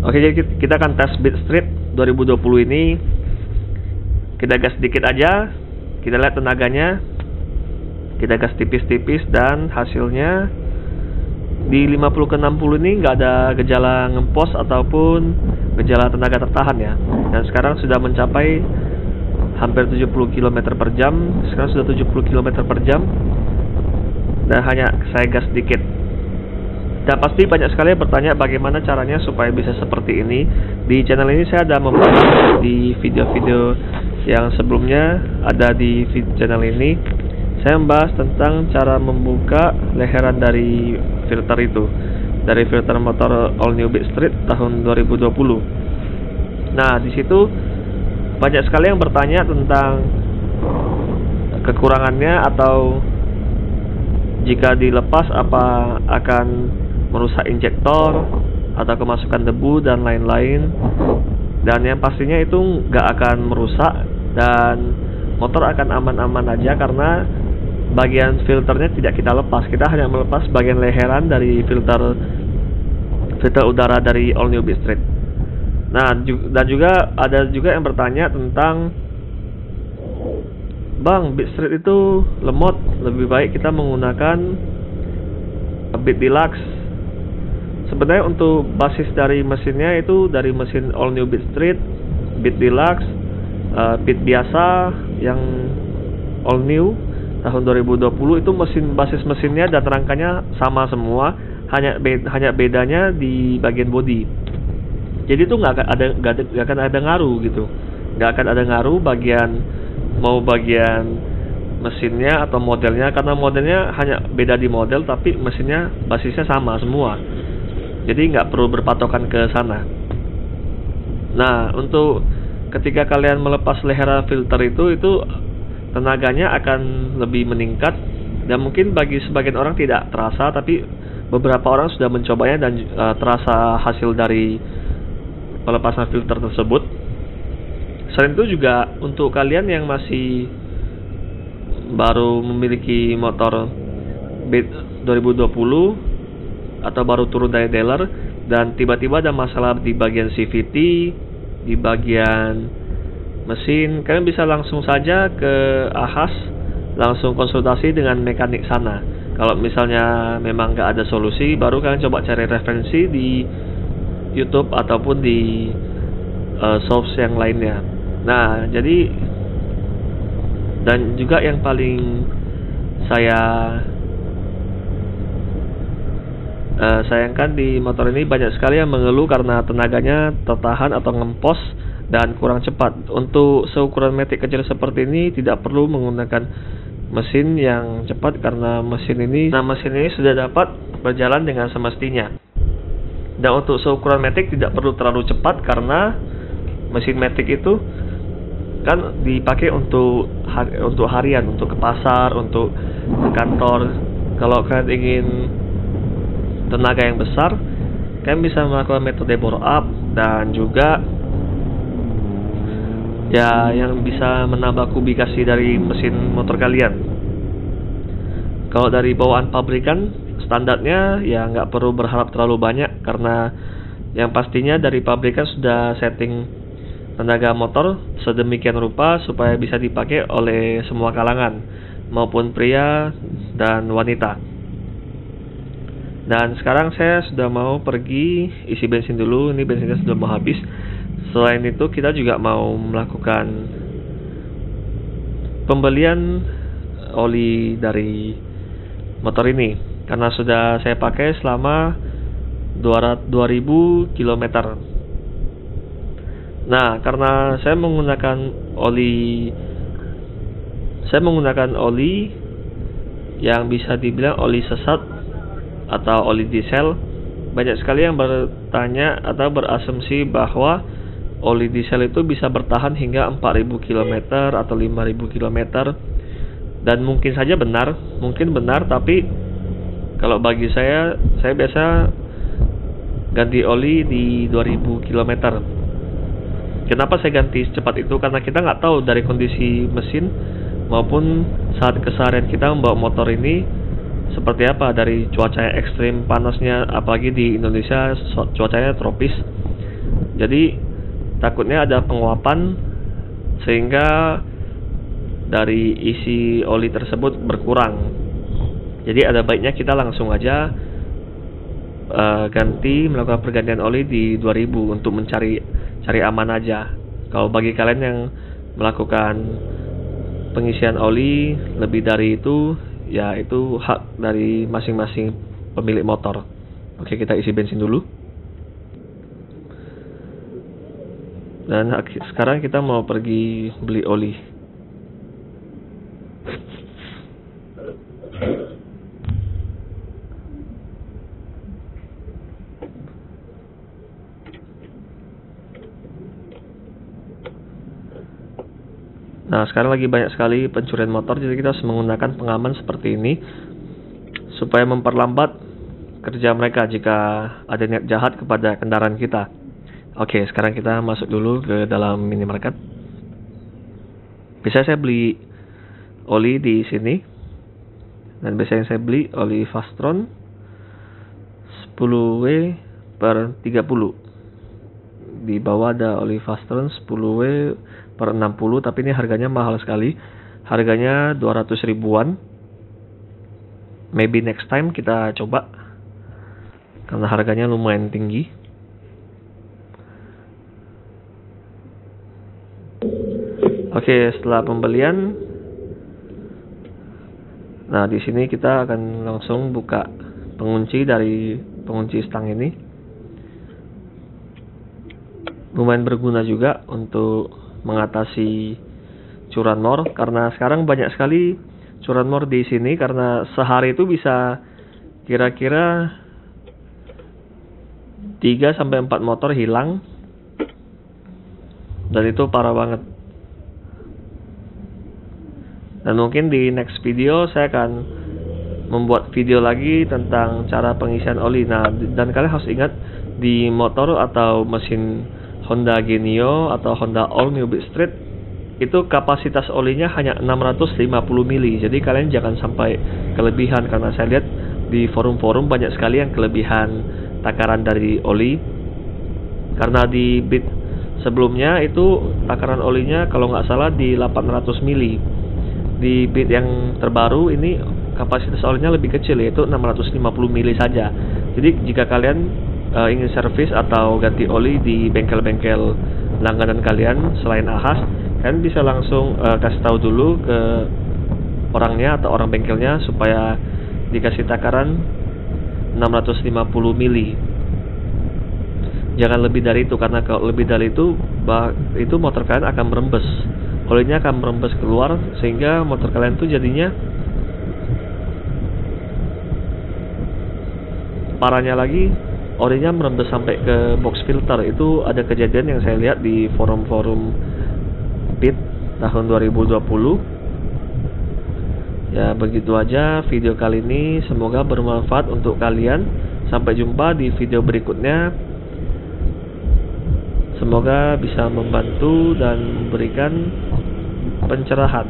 Oke, jadi kita akan tes Beat Street 2020 ini. Kita gas sedikit aja, kita lihat tenaganya. Kita gas tipis-tipis dan hasilnya di 50 ke 60 ini nggak ada gejala ngempos ataupun gejala tenaga tertahan ya. Dan sekarang sudah mencapai hampir 70 km per jam. Sekarang sudah 70 km per jam. Dan hanya saya gas sedikit. Dan pasti banyak sekali yang bertanya bagaimana caranya supaya bisa seperti ini. Di channel ini saya ada membahas di video-video yang sebelumnya ada di channel ini. Saya membahas tentang cara membuka leheran dari filter itu, dari filter motor All New Beat Street tahun 2020. Nah, di situ banyak sekali yang bertanya tentang kekurangannya atau jika dilepas apa akan merusak injektor atau kemasukan debu dan lain-lain. Dan yang pastinya itu nggak akan merusak dan motor akan aman-aman aja karena bagian filternya tidak kita lepas. Kita hanya melepas bagian leheran dari filter udara dari All New Beat Street. Nah, dan juga ada juga yang bertanya tentang, Bang, Beat Street itu lemot, lebih baik kita menggunakan Beat Deluxe. Sebenarnya untuk basis dari mesinnya itu dari mesin All New Beat Street, Beat Deluxe, Beat biasa yang All New tahun 2020 itu basis mesinnya dan rangkanya sama semua, hanya bedanya di bagian bodi. Jadi itu nggak akan ada ngaruh gitu, nggak akan ada ngaruh bagian mesinnya atau modelnya, karena modelnya hanya beda di model tapi mesinnya basisnya sama semua. Jadi nggak perlu berpatokan ke sana. Nah, untuk ketika kalian melepas leheran filter itu tenaganya akan lebih meningkat. Dan mungkin bagi sebagian orang tidak terasa, tapi beberapa orang sudah mencobanya dan terasa hasil dari pelepasan filter tersebut. Selain itu juga untuk kalian yang masih baru memiliki motor Beat 2020 atau baru turun dari dealer dan tiba-tiba ada masalah di bagian CVT, di bagian mesin, kalian bisa langsung saja ke Ahas, langsung konsultasi dengan mekanik sana. Kalau misalnya memang nggak ada solusi, baru kalian coba cari referensi di YouTube ataupun di source yang lainnya. Nah, jadi dan juga yang paling saya sayangkan di motor ini banyak sekali yang mengeluh karena tenaganya tertahan atau ngempos dan kurang cepat. Untuk seukuran matic kecil seperti ini tidak perlu menggunakan mesin yang cepat karena mesin ini sudah dapat berjalan dengan semestinya. Dan untuk seukuran matic tidak perlu terlalu cepat karena mesin matic itu kan dipakai untuk harian, untuk ke pasar, untuk ke kantor. Kalau kalian ingin tenaga yang besar, kalian bisa melakukan metode bore up dan juga ya yang bisa menambah kubikasi dari mesin motor kalian. Kalau dari bawaan pabrikan standarnya ya nggak perlu berharap terlalu banyak, karena yang pastinya dari pabrikan sudah setting tenaga motor sedemikian rupa supaya bisa dipakai oleh semua kalangan maupun pria dan wanita. Dan sekarang saya sudah mau pergi isi bensin dulu, ini bensinnya sudah mau habis. Selain itu kita juga mau melakukan pembelian oli dari motor ini, karena sudah saya pakai selama 2000 km. Nah, karena saya menggunakan oli yang bisa dibilang oli sesat atau oli diesel, banyak sekali yang bertanya atau berasumsi bahwa oli diesel itu bisa bertahan hingga 4000 km atau 5000 km. Dan mungkin saja benar, tapi kalau bagi saya biasa ganti oli di 2000 km. Kenapa saya ganti secepat itu? Karena kita nggak tahu dari kondisi mesin maupun saat keseharian kita membawa motor ini seperti apa, dari cuaca yang ekstrim panasnya, apalagi di Indonesia cuacanya tropis. Jadi takutnya ada penguapan sehingga dari isi oli tersebut berkurang. Jadi ada baiknya kita langsung aja melakukan pergantian oli di 2000 untuk cari aman aja. Kalau bagi kalian yang melakukan pengisian oli lebih dari itu, ya itu hak dari masing-masing pemilik motor. Oke, kita isi bensin dulu. Dan sekarang kita mau pergi beli oli. Nah, sekarang lagi banyak sekali pencurian motor, jadi kita harus menggunakan pengaman seperti ini supaya memperlambat kerja mereka jika ada niat jahat kepada kendaraan kita. Oke, sekarang kita masuk dulu ke dalam minimarket. Biasanya saya beli oli di sini, dan biasanya saya beli oli Fastron 10W per 30. Di bawah ada oli Fastron 10W per 60, tapi ini harganya mahal sekali. Harganya 200 ribuan. Maybe next time kita coba, karena harganya lumayan tinggi. Oke, setelah pembelian, nah di sini kita akan langsung buka pengunci dari pengunci stang ini. Lumayan berguna juga untuk mengatasi curanmor, karena sekarang banyak sekali curanmor di sini, karena sehari itu bisa kira-kira 3-4 motor hilang, dan itu parah banget. Dan mungkin di next video saya akan membuat video lagi tentang cara pengisian oli. Nah, dan kalian harus ingat, di motor atau mesin Honda Genio atau Honda All New Beat Street itu kapasitas olinya hanya 650 mili. Jadi kalian jangan sampai kelebihan, karena saya lihat di forum-forum banyak sekali yang kelebihan takaran dari oli. Karena di Beat sebelumnya itu takaran olinya kalau nggak salah di 800 mili. Di Beat yang terbaru ini kapasitas olinya lebih kecil, yaitu 650 mili saja. Jadi jika kalian ingin servis atau ganti oli di bengkel-bengkel langganan kalian selain Ahas, kalian bisa langsung kasih tahu dulu ke orangnya atau orang bengkelnya supaya dikasih takaran 650 mili. Jangan lebih dari itu, karena kalau lebih dari itu motor kalian akan merembes. Olinya akan merembes keluar, sehingga motor kalian tuh jadinya parahnya lagi olinya merembes sampai ke box filter. Itu ada kejadian yang saya lihat di forum-forum Beat tahun 2020. Ya, begitu aja video kali ini, semoga bermanfaat untuk kalian. Sampai jumpa di video berikutnya. Semoga bisa membantu dan memberikan pencerahan.